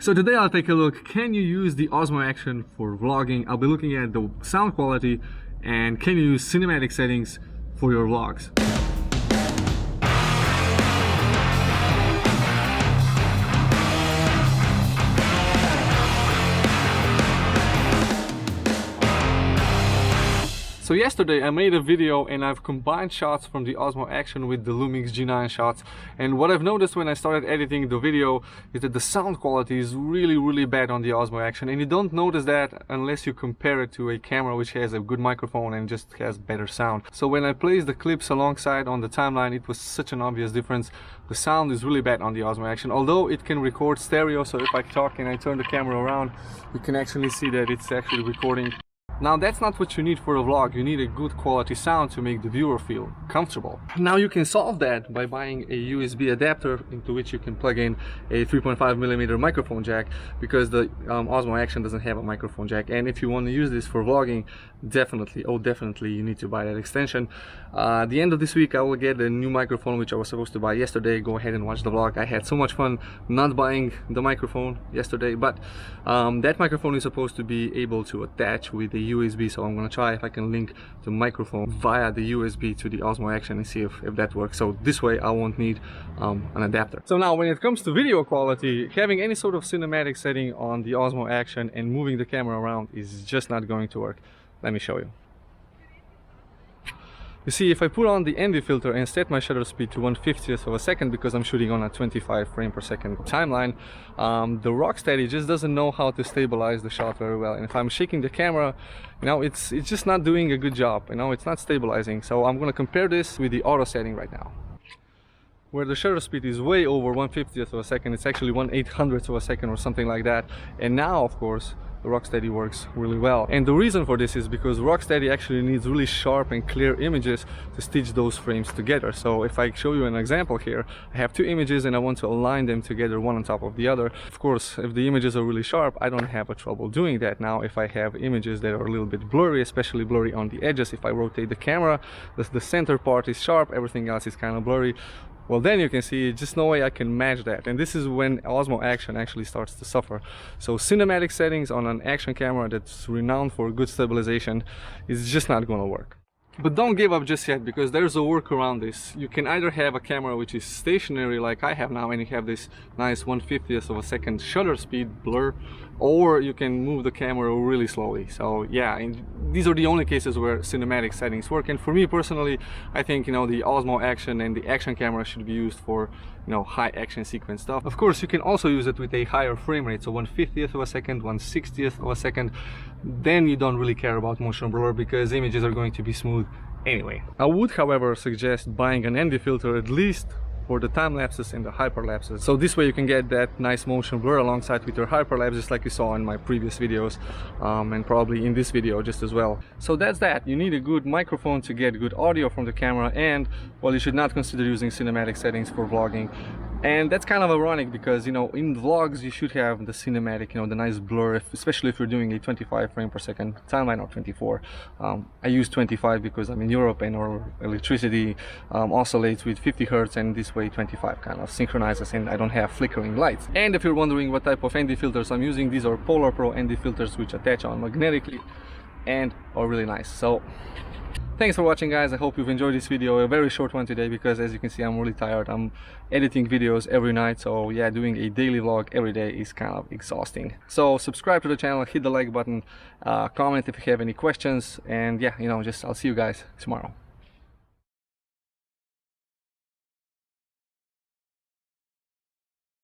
So today I'll take a look, can you use the OSMO Action for vlogging? I'll be looking at the sound quality and can you use cinematic settings for your vlogs? So yesterday I made a video and I've combined shots from the OSMO Action with the Lumix G9 shots, and what I've noticed when I started editing the video is that the sound quality is really bad on the OSMO Action, and you don't notice that unless you compare it to a camera which has a good microphone and just has better sound. So when I placed the clips alongside on the timeline, it was such an obvious difference. The sound is really bad on the OSMO Action, although it can record stereo, so if I talk and I turn the camera around, you can actually see that it's actually recording. Now that's not what you need for a vlog. You need a good quality sound to make the viewer feel comfortable. Now you can solve that by buying a USB adapter into which you can plug in a 3.5mm microphone jack, because the OSMO Action doesn't have a microphone jack, and if you want to use this for vlogging, definitely you need to buy that extension. At the end of this week I will get a new microphone which I was supposed to buy yesterday. Go ahead and watch the vlog. I had so much fun not buying the microphone yesterday, but that microphone is supposed to be able to attach with a USB, so I'm gonna try if I can link the microphone via the USB to the OSMO Action and see if that works. So this way I won't need an adapter. So now when it comes to video quality, having any sort of cinematic setting on the OSMO Action and moving the camera around is just not going to work. Let me show you. You see, if I put on the ND filter and set my shutter speed to 1/50th of a second, because I'm shooting on a 25 frame per second timeline, the Rocksteady just doesn't know how to stabilize the shot very well. And if I'm shaking the camera, you know, it's just not doing a good job. You know, it's not stabilizing. So I'm gonna compare this with the auto setting right now, where the shutter speed is way over 1/50th of a second. It's actually 1/800th of a second or something like that. And now, of course, the Rocksteady works really well. And the reason for this is because Rocksteady actually needs really sharp and clear images to stitch those frames together. So if I show you an example here, I have two images and I want to align them together one on top of the other. Of course, if the images are really sharp, I don't have a trouble doing that. Now, if I have images that are a little bit blurry, especially blurry on the edges, if I rotate the camera, the center part is sharp, everything else is kind of blurry. Well, then you can see just no way I can match that, and this is when OSMO Action actually starts to suffer. So cinematic settings on an action camera that's renowned for good stabilization is just not gonna work. But don't give up just yet, because there's a workaround this. You can either have a camera which is stationary like I have now, and you have this nice 1/50th of a second shutter speed blur, or you can move the camera really slowly. So yeah, and these are the only cases where cinematic settings work. And for me personally, I think, you know, the OSMO Action and the action camera should be used for, you know, high action sequence stuff. Of course, you can also use it with a higher frame rate, so 1/50th of a second, 1/60th of a second. Then you don't really care about motion blur because images are going to be smooth anyway. I would, however, suggest buying an ND filter at least for the time lapses and the hyperlapses. So this way you can get that nice motion blur alongside with your hyperlapse, just like you saw in my previous videos, and probably in this video just as well. So that's that. You need a good microphone to get good audio from the camera, and well, you should not consider using cinematic settings for vlogging. And that's kind of ironic because, you know, in vlogs you should have the cinematic, you know, the nice blur, especially if you're doing a 25 frame per second timeline or 24. I use 25 because I'm in Europe and our electricity oscillates with 50 Hertz, and this way 25 kind of synchronizes and I don't have flickering lights. And if you're wondering what type of ND filters I'm using, these are Polar Pro ND filters which attach on magnetically and are really nice. So thanks for watching, guys. I hope you've enjoyed this video. A very short one today because, as you can see, I'm really tired. I'm editing videos every night, so yeah, doing a daily vlog every day is kind of exhausting. So subscribe to the channel, hit the like button, comment if you have any questions, and yeah, you know, I'll see you guys tomorrow.